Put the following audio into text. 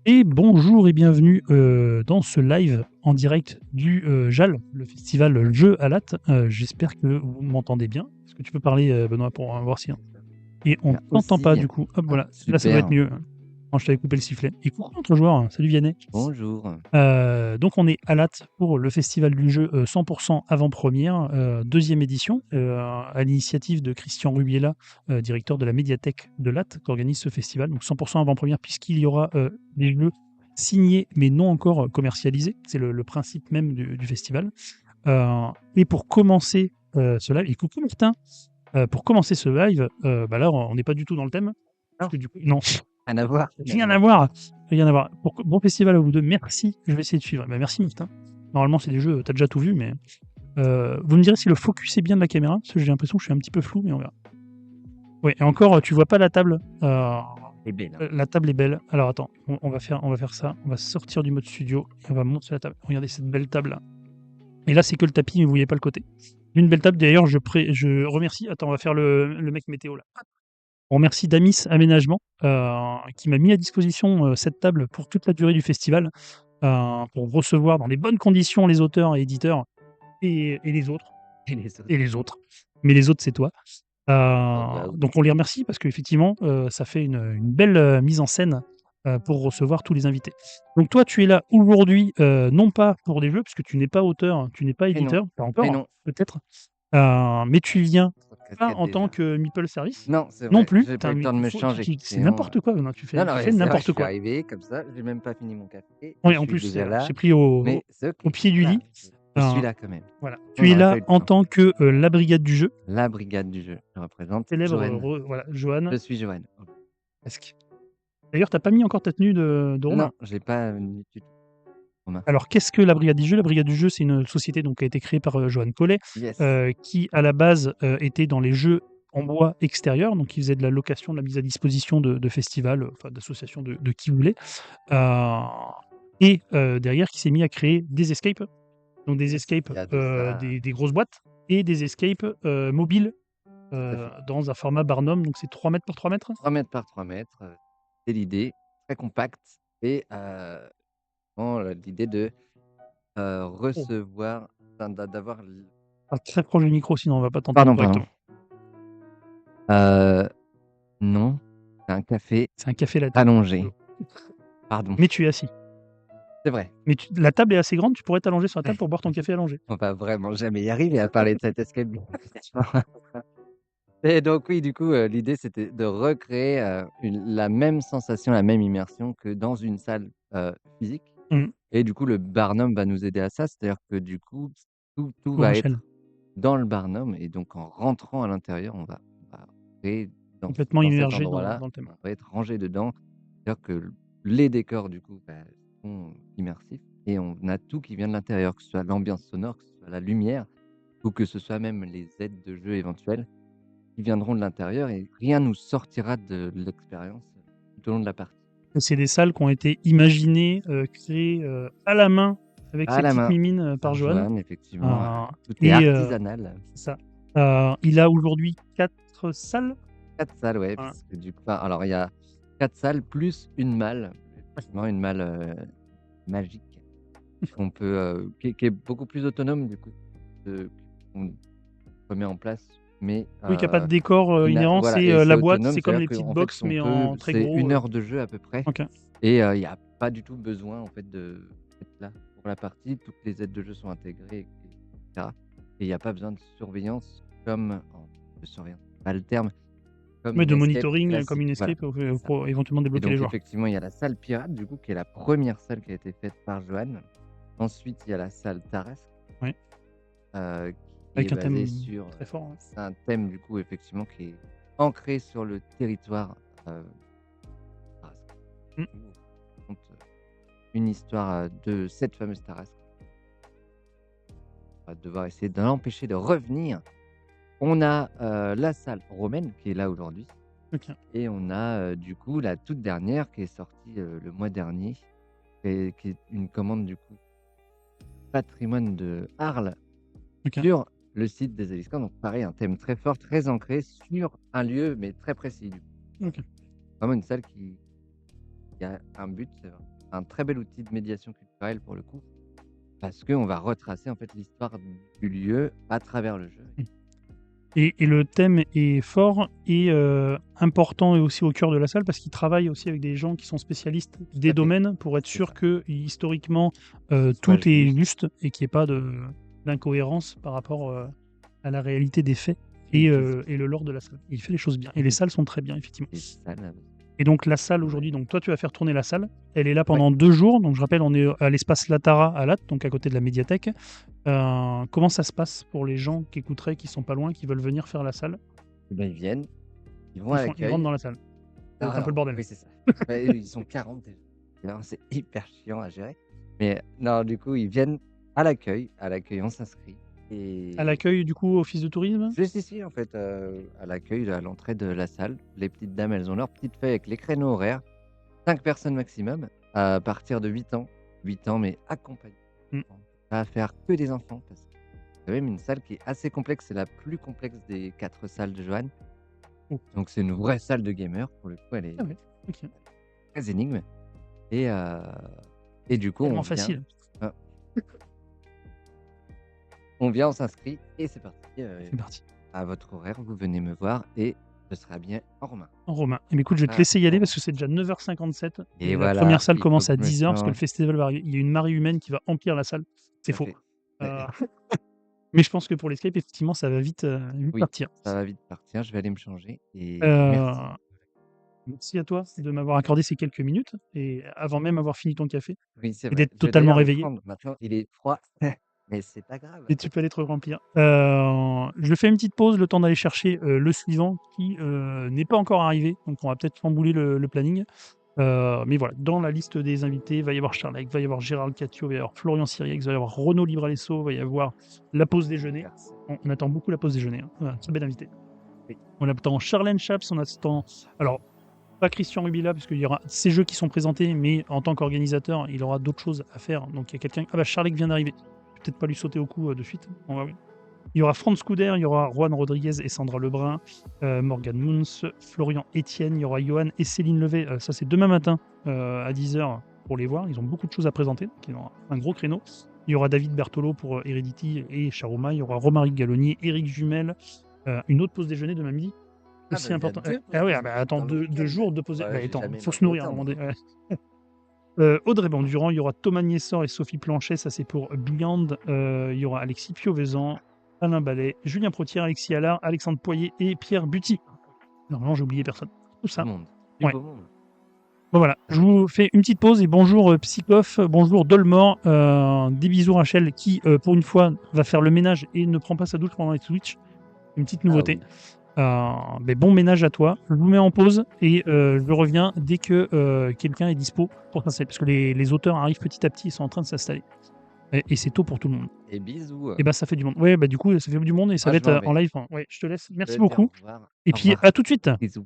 Et bonjour et bienvenue dans ce live en direct du JAL, le festival Jeux à Latte. J'espère que vous m'entendez bien. Est-ce que tu peux parler, Benoît, pour voir si. Et on Bien t'entend pas aussi. du coup. Hop, Ah, voilà, là ça doit être super. mieux. Quand je t'avais coupé le sifflet. Et coucou notre joueur, salut Vianney. Bonjour. Donc on est à Latte pour le festival du jeu 100% avant-première, deuxième édition, à l'initiative de Christian Rubiela, directeur de la médiathèque de Latte, qui organise ce festival. Donc 100% avant-première, puisqu'il y aura des jeux signés mais non encore commercialisés. C'est le principe même du festival. Et pour commencer ce live, et coucou Martin, pour commencer ce live, bah là on n'est pas du tout dans le thème, parce Non, que du coup, non, rien à voir rien finalement. à voir. Rien à voir. Bon festival à vous deux. Merci. Je vais essayer de suivre. Bah, merci, Martin. Normalement, c'est des jeux, t'as déjà tout vu, mais vous me direz si le focus est bien de la caméra, parce que j'ai l'impression que je suis un petit peu flou, mais on verra. Oui, et encore, tu vois pas la table. C'est belle. La table est belle. Alors attends, on va faire ça. On va sortir du mode studio et on va monter la table. Regardez cette belle table là. Et là, c'est que le tapis, mais vous voyez pas le côté. Une belle table. D'ailleurs, je remercie. Attends, on va faire le mec météo là. On remercie Damis Aménagement qui m'a mis à disposition cette table pour toute la durée du festival pour recevoir dans des bonnes conditions les auteurs et éditeurs et les autres. Et les autres. Et les autres. Mais les autres, c'est toi. Oh, waouh. Donc on les remercie parce qu'effectivement, ça fait une belle mise en scène pour recevoir tous les invités. Donc toi, tu es là aujourd'hui, non pas pour des jeux, parce que tu n'es pas auteur, tu n'es pas Et non. éditeur, pas Et encore, non. peut-être, mais tu viens Sur pas casquette en tant déjà. que Meeple Service, Non, c'est non vrai. plus. J'ai pas eu le temps de me changer. C'est Sinon. n'importe quoi, non, Non, non, tu mais fais c'est vrai, je n'importe suis quoi. arrivé comme ça. J'ai même pas fini mon café. Et Oui, je en suis plus, déjà là. c'est pris Mais c'est au ok. pied du Voilà. lit. Je suis Euh, là quand même. voilà. On Tu es n'aurait pas là eu le en temps. tant que la brigade du jeu, La brigade du jeu. Je représente célèbre, Joanne. voilà, Johan. Je suis Joanne. Presque. D'ailleurs, t'as pas mis encore ta tenue de Non, Romain. j'ai pas du tout. Romain. Alors, qu'est-ce que la Brigade du Jeu? La Brigade du Jeu, c'est une société donc, qui a été créée par Johan Collet, Yes. qui, à la base, était dans les jeux en bois extérieur, donc qui faisait de la location, de la mise à disposition de festivals, enfin d'associations de qui voulait. Euh, et derrière, qui s'est mis à créer des escapes, donc des Yes. escapes, Il y a de ça. des grosses boîtes, et des escapes mobiles Tout à fait. dans un format Barnum, donc c'est 3 mètres par 3 mètres. 3 mètres par 3 mètres, c'est l'idée, très compact et vraiment, l'idée de, Oh, recevoir, enfin d'avoir l très proche du micro, sinon on va pas t'entendre pardon, pardon. correctement. Non, c'est un café C'est un café latte. allongé. Pardon, Mais tu es assis. c'est vrai. Mais la table est assez grande, tu pourrais t'allonger sur la table pour boire ton café allongé. On va vraiment jamais y arriver à parler de cet escape game. Et donc oui, du coup, l'idée c'était de recréer, la même sensation, la même immersion que dans une salle, physique. Mmh. Et du coup, le Barnum va nous aider à ça. C'est-à-dire que du coup, tout Bonjour va Michel. être dans le Barnum et donc en rentrant à l'intérieur, on va rentrer dans Complètement dans cet immergé endroit-là, dans le thème. on va être rangé dedans. C'est-à-dire que les décors du coup, sont immersifs et on a tout qui vient de l'intérieur, que ce soit l'ambiance sonore, que ce soit la lumière ou que ce soit même les aides de jeu éventuelles qui viendront de l'intérieur et rien nous sortira de l'expérience tout au long de la partie. C'est des salles qui ont été imaginées, créées, à la main avec À ses la petites main mimines, par par Johan. Joanne, effectivement, Heu tout est et artisanal. c'est ça. Il a aujourd'hui 4 salles. 4 salles, ouais, Voilà. parce que du coup, enfin, alors il y a 4 salles plus une malle, effectivement une malle, magique qu'on peut, qui est beaucoup plus autonome du coup, qu'on remet en place, mais Oui, qui a pas de décor, qui n'a inhérent, voilà c'est, et c'est la boîte, autonome, c'est comme c'est-à-dire les petites qu'en fait, box on mais peut en très c'est gros, 1 heure de jeu à peu près OK. et il y a pas du tout besoin en fait d'être là pour la partie. Toutes les aides de jeu sont intégrées et cetera et il y a pas besoin de surveillance comme de surveillance, c'est pas le terme, comme Oui, une de escape monitoring, comme classique, une voilà, escape, c'est ça pour éventuellement et débloquer les donc joueurs. effectivement, il y a la salle pirate du coup qui est la première salle qui a été faite par Joanne. Ensuite, il y a la salle Tarasque, Oui, qui est avec un basée thème sur, très fort, ouais. c'est un thème du coup effectivement qui est ancré sur le territoire, Tarasque. Mmh. On raconte, une histoire, de cette fameuse Tarasque. On va devoir essayer de l'empêcher de revenir. On a, la salle romaine qui est là aujourd'hui OK. et on a, du coup la toute dernière qui est sortie, le mois dernier et qui est une commande du coup patrimoine de Arles OK. sur le site des Éliscannes. Donc pareil, un thème très fort, très ancré sur un lieu, mais très précis du coup. OK. Vraiment une salle qui il y a un but, c'est un très bel outil de médiation culturelle pour le coup, parce qu'on va retracer en fait l'histoire du lieu à travers le jeu. Mmh. Et le thème est fort et important et aussi au cœur de la salle parce qu'il travaille aussi avec des gens qui sont spécialistes Tout des à fait, domaines pour être c'est sûr ça. que, historiquement, Que ce soit tout est juste, juste et qu'il y ait pas d'incohérence par rapport, à la réalité des faits précis et le lore de la salle. Il fait les choses bien et les salles sont très bien, effectivement. et ça là, Et donc la salle ouais. aujourd'hui, donc toi tu vas faire tourner la salle. Elle est là Ouais. pendant 2 jours. Donc je rappelle, on est à l'espace Latara à Latte, donc à côté de la médiathèque. Comment ça se passe pour les gens qui écouteraient, qui sont pas loin, qui veulent venir faire la salle? Et ben, ils viennent, ils vont à Ils rentrent l'accueil. dans la salle. Ça va être un peu le Alors bordel. oui, c'est ça. Ouais, ils sont 40 déjà. Et alors c'est hyper chiant à gérer. Mais non, du coup, ils viennent à l'accueil. À l'accueil, on s'inscrit À et l'accueil du coup, office de tourisme? si, en fait, à l'accueil, à l'entrée de la salle, les petites dames, elles ont leur petite feuille avec les créneaux horaires. 5 personnes maximum, à partir de 8 ans. 8 ans, mais accompagnés. Mmh. On peut pas faire que des enfants parce que c'est quand même une salle qui est assez complexe. C'est la plus complexe des 4 salles de Joanne. Oh. Donc c'est une vraie salle de gamer pour le coup, elle est Ah ouais, OK. très énigme et heu et du coup Tellement facile. heu, on vient, on s'inscrit et c'est parti, C'est parti. à votre horaire, vous venez me voir et ce sera bien en romain. En romain. Eh beh, écoute, je vais te Ah, laisser y aller bon parce que c'est déjà 9h57 et et la voilà, première salle il faut commence que à je me 10h parce que le change. festival va arriver. Il y a une marée humaine qui va emplir la salle. C'est Tout à faux. fait. Heu, Ouais, mais je pense que pour l'escape, effectivement, ça va vite oui, partir. ça va vite partir, je vais aller me changer et merci. Heu, merci à toi de m'avoir accordé ces quelques minutes et avant même avoir fini ton café Oui, c'est et vrai. d'être Je vais totalement d'ailleurs le réveillé. prendre maintenant, il est froid, mais c'est pas grave. Et tu peux aller te remplir. Je fais une petite pause, le temps d'aller chercher, le suivant qui, n'est pas encore arrivé, donc on va peut-être chambouler le planning. Mais voilà, dans la liste des invités, il va y avoir Charles, il va y avoir Gérald Catio, il va y avoir Florian Siriex, il va y avoir Renaud Libralesso, il va y avoir la pause déjeuner. Merci. On attend beaucoup la pause déjeuner, hein. Voilà, très bel invité. Oui. On attend Charlène Chaps, on attend alors pas Christian Rubila, parce qu'il y aura ces jeux qui sont présentés, mais en tant qu'organisateur, il aura d'autres choses à faire. Donc il y a quelqu'un. Ah bah Charlec vient d'arriver. Je vais peut-être pas lui sauter au cou de suite. On va voir. Il y aura Franz Couder, il y aura Juan Rodriguez et Sandra Lebrun, Morgan Moons, Florian Etienne, il y aura Johan et Céline Levet. Ça, c'est demain matin à 10h pour les voir. Ils ont beaucoup de choses à présenter, donc ils ont un gros créneau. Il y aura David Bertolo pour Heredity et Charoma. Il y aura Romaric Gallonier, Éric Jumel. Une autre pause déjeuner demain midi Ah bah, aussi il y a important. 2 pauses Ah oui, ah bah déjeuner attends, dans le 2 week-end. jours de pause. Bah Ouais, j'ai attends, jamais faut se mangé nourrir à un autant moment moi. donné. Ouais. Audrey Bandurand, il y aura Thomas Niessor et Sophie Planchet, ça c'est pour Beyond. Il y aura Alexis Piovesan, Alain Ballet, Julien Protier, Alexis Allard, Alexandre Poyer et Pierre Buty. Normalement, j'ai oublié personne. Tout Du ça. monde, du Ouais. beau monde. Bon voilà, je vous fais une petite pause et bonjour Psychoff, bonjour Dolmor, des bisous Rachel qui, pour une fois, va faire le ménage et ne prend pas sa douche pendant les Twitch. Une petite Ah nouveauté. oui. Mais bon ménage à toi. Je vous mets en pause et je reviens dès que quelqu'un est dispo pour s'installer. Parce que les auteurs arrivent petit à petit, ils sont en train de s'installer. Et c'est tôt pour tout le monde. Et bisous. Et bah ça fait du monde. Ouais, bah du coup, ça fait du monde et ça Ah, va je être m'en en vais. live. Ouais, je te laisse. Je Merci vais dire au beaucoup. revoir. Et Au puis revoir. à tout de suite. Bisous.